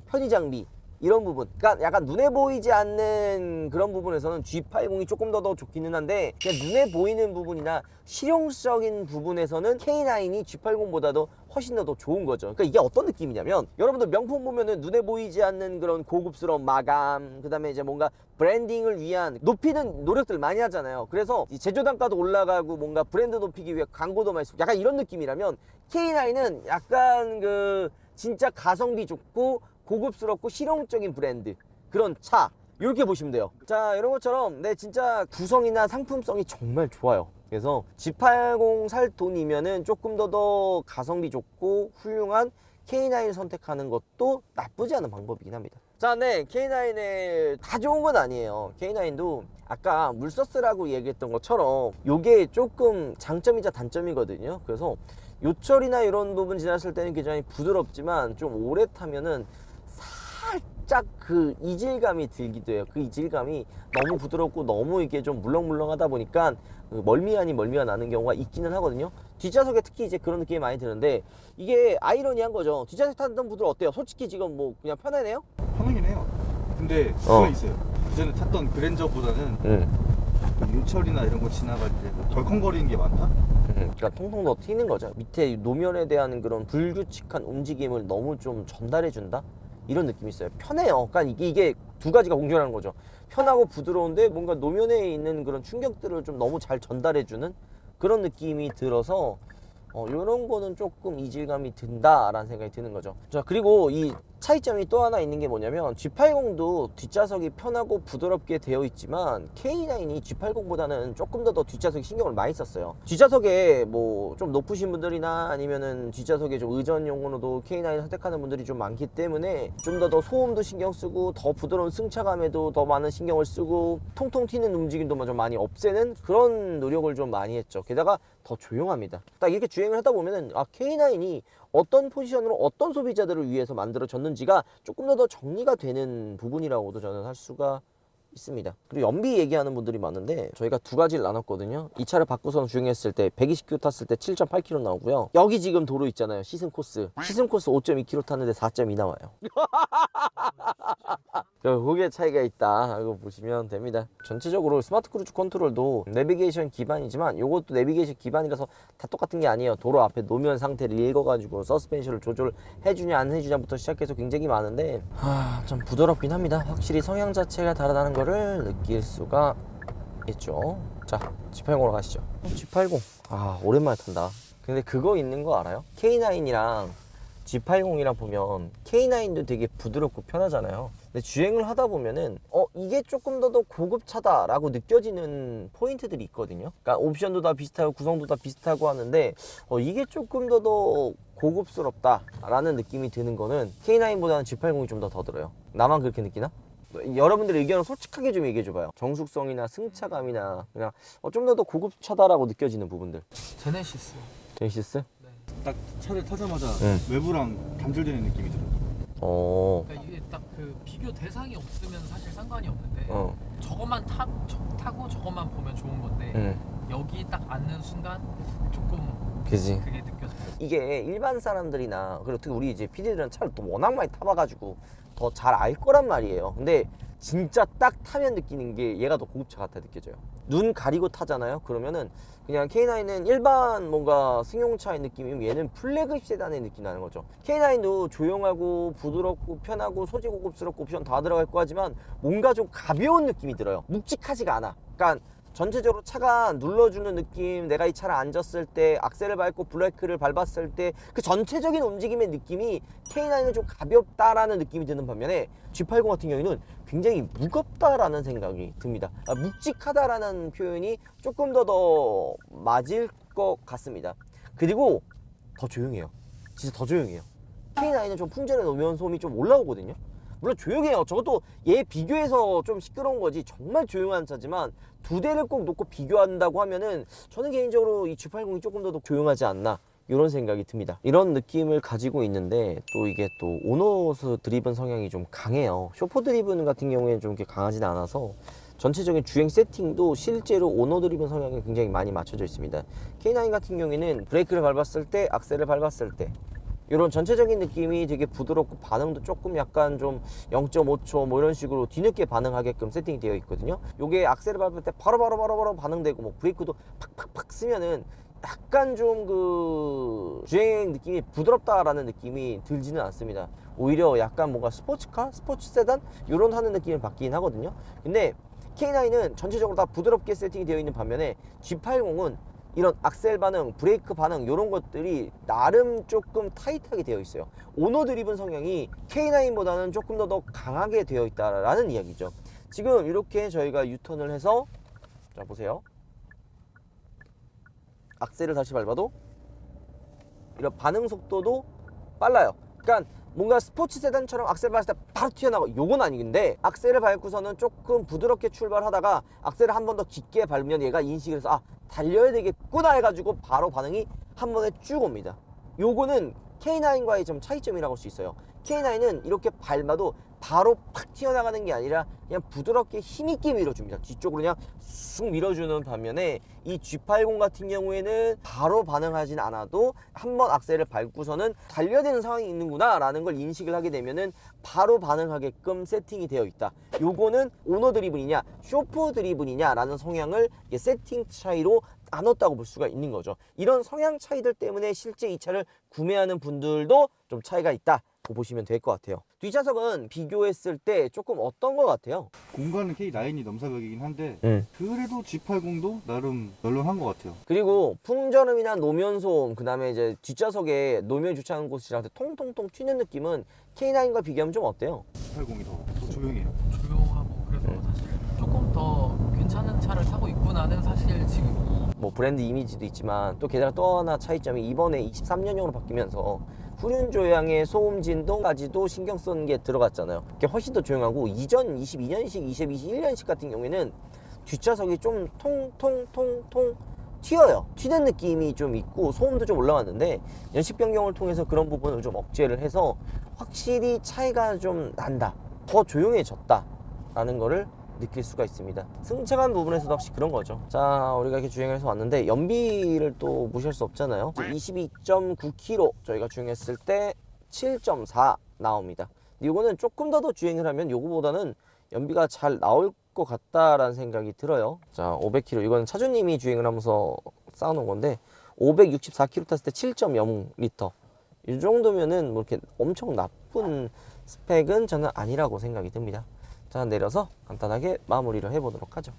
편의 장비 이런 부분, 그러니까 약간 눈에 보이지 않는 그런 부분에서는 G80이 조금 더 좋기는 한데, 그냥 눈에 보이는 부분이나 실용적인 부분에서는 K9이 G80보다도 훨씬 더 좋은 거죠. 그러니까 이게 어떤 느낌이냐면, 여러분들 명품 보면은 눈에 보이지 않는 그런 고급스러운 마감, 그 다음에 이제 뭔가 브랜딩을 위한 높이는 노력들 많이 하잖아요. 그래서 제조 단가도 올라가고 뭔가 브랜드 높이기 위해 광고도 많이 쓰고 약간 이런 느낌이라면, K9은 약간 그 진짜 가성비 좋고 고급스럽고 실용적인 브랜드 그런 차, 이렇게 보시면 돼요. 자, 이런 것처럼 진짜 구성이나 상품성이 정말 좋아요. 그래서 G80 살 돈이면은 조금 더 가성비 좋고 훌륭한 K9을 선택하는 것도 나쁘지 않은 방법이긴 합니다. 자, 네, K9에 다 좋은 건 아니에요. K9도 아까 물서스라고 얘기했던 것처럼 요게 조금 장점이자 단점이거든요. 그래서 요철이나 이런 부분 지났을 때는 굉장히 부드럽지만 좀 오래 타면은 살짝 그 이질감이 들기도 해요. 그 이질감이 너무 부드럽고 너무 이게 좀 물렁물렁하다 보니까 멀미 아닌 멀미가 나는 경우가 있기는 하거든요. 뒷좌석에 특히 이제 그런 느낌이 많이 드는데, 이게 아이러니한 거죠. 뒷좌석 탔던 분들 어때요? 솔직히 지금 뭐 그냥 편하네요? 편하긴 해요. 근데 그거 있어요. 그전에 탔던 그랜저보다는 요철이나 이런 거 지나갈 때 덜컹거리는 게 많다? 그러니까 통통 더 튀는 거죠. 밑에 노면에 대한 그런 불규칙한 움직임을 너무 좀 전달해준다? 이런 느낌이 있어요. 편해요. 그러니까 이게 두 가지가 공존하는 거죠. 편하고 부드러운데 뭔가 노면에 있는 그런 충격들을 좀 너무 잘 전달해주는 그런 느낌이 들어서 이런 거는 조금 이질감이 든다라는 생각이 드는 거죠. 자, 그리고 이 차이점이 또 하나 있는 게 뭐냐면 G80도 뒷좌석이 편하고 부드럽게 되어 있지만 K9이 G80보다는 조금 더 뒷좌석에 신경을 많이 썼어요. 뒷좌석에 뭐 좀 높으신 분들이나 아니면은 뒷좌석에 좀 의전용으로도 K9 선택하는 분들이 좀 많기 때문에 좀 더 소음도 신경 쓰고 더 부드러운 승차감에도 더 많은 신경을 쓰고 통통 튀는 움직임도 좀 많이 없애는 그런 노력을 좀 많이 했죠. 게다가 더 조용합니다. 딱 이렇게 주행을 하다 보면은 K9이 어떤 포지션으로 어떤 소비자들을 위해서 만들어졌는지가 조금 더 정리가 되는 부분이라고도 저는 할 수가 있습니다. 그리고 연비 얘기하는 분들이 많은데 저희가 두 가지를 나눴거든요. 이 차를 바꾸서 주행했을 때 120km 탔을 때 7.8km 나오고요. 여기 지금 도로 있잖아요. 시승 코스 5.2km 탔는데 4.2 나와요. 그게 차이가 있다. 이거 보시면 됩니다. 전체적으로 스마트 크루즈 컨트롤도 내비게이션 기반이지만 이것도 내비게이션 기반이라서 다 똑같은 게 아니에요. 도로 앞에 노면 상태를 읽어가지고 서스펜션을 조절해주냐 안 해주냐부터 시작해서 굉장히 많은데 좀 부드럽긴 합니다. 확실히 성향 자체가 다르다는 거를 느낄 수가 있죠. 자, G80으로 가시죠. G80 오랜만에 탄다. 근데 그거 있는 거 알아요? K9이랑 G80이랑 보면 K9도 되게 부드럽고 편하잖아요. 근데 주행을 하다 보면은 이게 조금 더 고급차다 라고 느껴지는 포인트들이 있거든요. 그러니까 옵션도 다 비슷하고 구성도 다 비슷하고 하는데 이게 조금 더 고급스럽다 라는 느낌이 드는 거는 K9보다는 G80이 좀 더 들어요. 나만 그렇게 느끼나? 여러분들의 의견을 솔직하게 좀 얘기해 줘봐요. 정숙성이나 승차감이나 그냥 좀 더 고급차다라고 느껴지는 부분들. 제네시스. 제네시스? 딱 차를 타자마자 응. 외부랑 단절되는 느낌이 들어요. 그러니까 이게 딱 그 비교 대상이 없으면 사실 상관이 없는데 저것만 타고 저것만 보면 좋은 건데 여기 딱 앉는 순간 조금 그지. 그게 느껴져요. 이게 일반 사람들이나 그리고 특히 우리 이제 PD들은 차를 또 워낙 많이 타봐가지고 더 잘 알 거란 말이에요. 근데 진짜 딱 타면 느끼는 게 얘가 더 고급차 같아 느껴져요. 눈 가리고 타잖아요. 그러면은 그냥 K9은 일반 뭔가 승용차의 느낌이면 얘는 플래그십 세단의 느낌이 나는 거죠. K9도 조용하고 부드럽고 편하고 소재 고급스럽고 옵션 다 들어갈 거 하지만 뭔가 좀 가벼운 느낌이 들어요. 묵직하지가 않아. 그러니까 전체적으로 차가 눌러주는 느낌, 내가 이 차를 앉았을 때 악셀을 밟고 브레이크를 밟았을 때 그 전체적인 움직임의 느낌이 K9은 좀 가볍다라는 느낌이 드는 반면에 G80 같은 경우에는 굉장히 무겁다라는 생각이 듭니다. 묵직하다라는 표현이 조금 더 맞을 것 같습니다. 그리고 더 조용해요. 진짜 더 조용해요. K9은 좀 풍전에 노면 소음이 좀 올라오거든요. 물론 조용해요. 저것도 얘 비교해서 좀 시끄러운 거지 정말 조용한 차지만 두 대를 꼭 놓고 비교한다고 하면은 저는 개인적으로 이 G80이 조금 더 조용하지 않나 이런 생각이 듭니다. 이런 느낌을 가지고 있는데 또 이게 또 오너스 드리븐 성향이 좀 강해요. 쇼포 드리븐 같은 경우에는 좀 이렇게 강하진 않아서 전체적인 주행 세팅도 실제로 오너 드리븐 성향이 굉장히 많이 맞춰져 있습니다. K9 같은 경우에는 브레이크를 밟았을 때 악셀을 밟았을 때 이런 전체적인 느낌이 되게 부드럽고 반응도 조금 약간 좀 0.5초 뭐 이런 식으로 뒤늦게 반응하게끔 세팅이 되어 있거든요. 요게 악셀을 밟을 때 바로 반응되고 뭐 브레이크도 팍팍팍 쓰면은 약간 좀 그 주행 느낌이 부드럽다라는 느낌이 들지는 않습니다. 오히려 약간 뭔가 스포츠카, 스포츠 세단 이런 하는 느낌을 받긴 하거든요. 근데 K9은 전체적으로 다 부드럽게 세팅이 되어 있는 반면에 G80은 이런 악셀 반응, 브레이크 반응 이런 것들이 나름 조금 타이트하게 되어 있어요. 오너 드리븐 성향이 K9보다는 조금 더 강하게 되어 있다라는 이야기죠. 지금 이렇게 저희가 유턴을 해서 자 보세요. 악셀을 다시 밟아도 이런 반응 속도도 빨라요. 그러니까 뭔가 스포츠 세단처럼 악셀 밟았을 때 바로 튀어나가고 요건 아니근데 악셀을 밟고서는 조금 부드럽게 출발하다가 악셀을 한 번 더 깊게 밟으면 얘가 인식을 해서 달려야 되겠구나 해가지고 바로 반응이 한 번에 쭉 옵니다. 요거는 K9과의 좀 차이점이라고 할 수 있어요. K9은 이렇게 밟아도 바로 팍 튀어나가는 게 아니라 그냥 부드럽게 힘있게 밀어줍니다. 뒤쪽으로 그냥 쑥 밀어주는 반면에 이 G80 같은 경우에는 바로 반응하진 않아도 한번 악셀을 밟고서는 달려야 되는 상황이 있는구나 라는 걸 인식을 하게 되면은 바로 반응하게끔 세팅이 되어 있다. 요거는 오너 드리븐이냐 쇼프 드리븐이냐 라는 성향을 세팅 차이로 나눴다고 볼 수가 있는 거죠. 이런 성향 차이들 때문에 실제 이 차를 구매하는 분들도 좀 차이가 있다 보시면 될 것 같아요. 뒷좌석은 비교했을 때 조금 어떤 것 같아요? 공간은 K9이 넘사벽이긴 한데 그래도 G80도 나름 널널한 것 같아요. 그리고 풍절음이나 노면 소음, 그 다음에 이제 뒷좌석에 노면이 좋지 않은 곳이랑 통통통 튀는 느낌은 K9과 비교하면 좀 어때요? G80이 더 조용해요. 조용하고 그래서 사실 조금 더 괜찮은 차를 타고 있구나는 사실 지금 뭐 브랜드 이미지도 있지만 또 게다가 또 하나 차이점이 이번에 23년형으로 바뀌면서 후륜 조향의 소음 진동까지도 신경 쓰는 게 들어갔잖아요. 그게 훨씬 더 조용하고 이전 22년식, 21년식 같은 경우에는 뒷좌석이 좀 통통통통 튀어요. 튀는 느낌이 좀 있고 소음도 좀 올라왔는데 연식 변경을 통해서 그런 부분을 좀 억제를 해서 확실히 차이가 좀 난다. 더 조용해졌다 라는 거를 느낄 수가 있습니다. 승차감 부분에서도 확실히 그런 거죠. 자, 우리가 이렇게 주행을 해서 왔는데 연비를 또 무시할 수 없잖아요. 22.9km 저희가 주행했을 때 7.4 나옵니다. 이거는 조금 더 주행을 하면 요거보다는 연비가 잘 나올 것 같다라는 생각이 들어요. 자, 500km 이거는 차주님이 주행을 하면서 쌓아놓은 건데 564km 탔을 때 7.0L 이 정도면은 뭐 이렇게 엄청 나쁜 스펙은 저는 아니라고 생각이 듭니다. 자, 내려서 간단하게 마무리를 해보도록 하죠.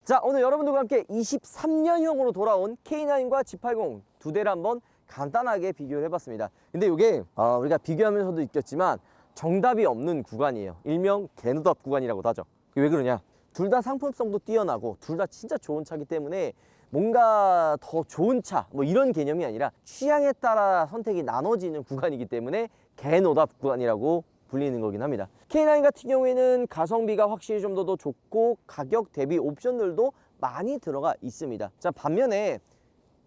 자, 오늘 여러분들과 함께 23년형으로 돌아온 K9과 G80 두 대를 한번 간단하게 비교를 해봤습니다. 근데 이게 우리가 비교하면서도 느꼈지만 정답이 없는 구간이에요. 일명 개노답 구간이라고도 하죠. 왜 그러냐? 둘 다 상품성도 뛰어나고 둘 다 진짜 좋은 차기 때문에 뭔가 더 좋은 차 뭐 이런 개념이 아니라 취향에 따라 선택이 나눠지는 구간이기 때문에 개노답 구간이라고 불리는 거긴 합니다. K9 같은 경우에는 가성비가 확실히 좀 더 좋고 가격 대비 옵션들도 많이 들어가 있습니다. 자, 반면에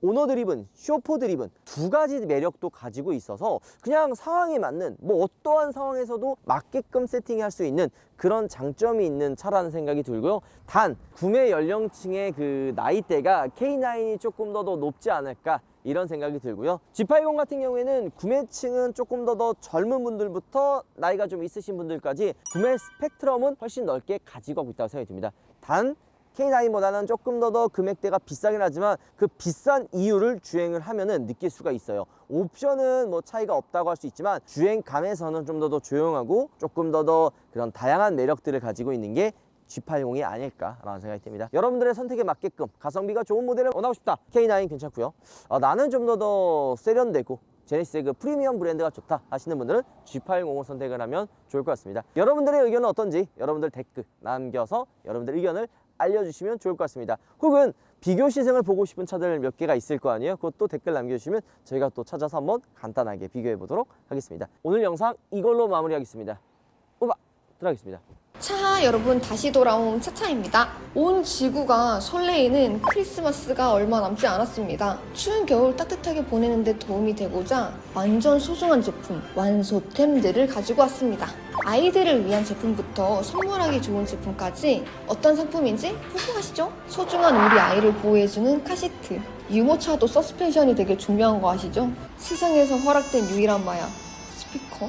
오너 드리븐, 쇼퍼 드리븐 두 가지 매력도 가지고 있어서 그냥 상황에 맞는 뭐 어떠한 상황에서도 맞게끔 세팅할 수 있는 그런 장점이 있는 차라는 생각이 들고요. 단 구매 연령층의 그 나이대가 K9이 조금 더 높지 않을까 이런 생각이 들고요. G80 같은 경우에는 구매층은 조금 더 젊은 분들부터 나이가 좀 있으신 분들까지 구매 스펙트럼은 훨씬 넓게 가지고 가고 있다고 생각이 듭니다. 단 K9보다는 조금 더 금액대가 비싸긴 하지만 그 비싼 이유를 주행을 하면은 느낄 수가 있어요. 옵션은 뭐 차이가 없다고 할 수 있지만 주행감에서는 좀 더 조용하고 조금 더 그런 다양한 매력들을 가지고 있는 게 G80이 아닐까라는 생각이 듭니다. 여러분들의 선택에 맞게끔 가성비가 좋은 모델을 원하고 싶다. K9 괜찮고요. 나는 좀 더 세련되고 제네시스의 그 프리미엄 브랜드가 좋다 하시는 분들은 G80을 선택을 하면 좋을 것 같습니다. 여러분들의 의견은 어떤지 여러분들 댓글 남겨서 여러분들 의견을 알려주시면 좋을 것 같습니다. 혹은 비교 시승을 보고 싶은 차들 몇 개가 있을 거 아니에요. 그것도 댓글 남겨주시면 저희가 또 찾아서 한번 간단하게 비교해 보도록 하겠습니다. 오늘 영상 이걸로 마무리하겠습니다. 우바! 들어가겠습니다. 차 여러분, 다시 돌아온 차차입니다. 온 지구가 설레이는 크리스마스가 얼마 남지 않았습니다. 추운 겨울 따뜻하게 보내는 데 도움이 되고자 완전 소중한 제품, 완소템들을 가지고 왔습니다. 아이들을 위한 제품부터 선물하기 좋은 제품까지 어떤 상품인지 보고 가시죠. 소중한 우리 아이를 보호해주는 카시트, 유모차도 서스펜션이 되게 중요한 거 아시죠? 세상에서 허락된 유일한 마약, 스피커.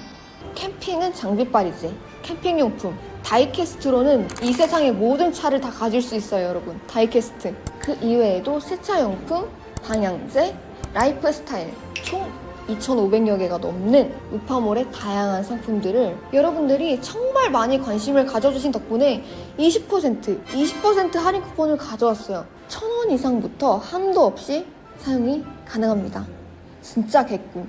캠핑은 장비빨이지. 캠핑용품 다이캐스트로는 이 세상의 모든 차를 다 가질 수 있어요, 여러분. 다이캐스트. 그 이외에도 세차용품, 방향제, 라이프스타일 총 2,500여 개가 넘는 우파몰의 다양한 상품들을 여러분들이 정말 많이 관심을 가져주신 덕분에 20% 할인 쿠폰을 가져왔어요. 1,000원 이상부터 한도 없이 사용이 가능합니다. 진짜 개꿀.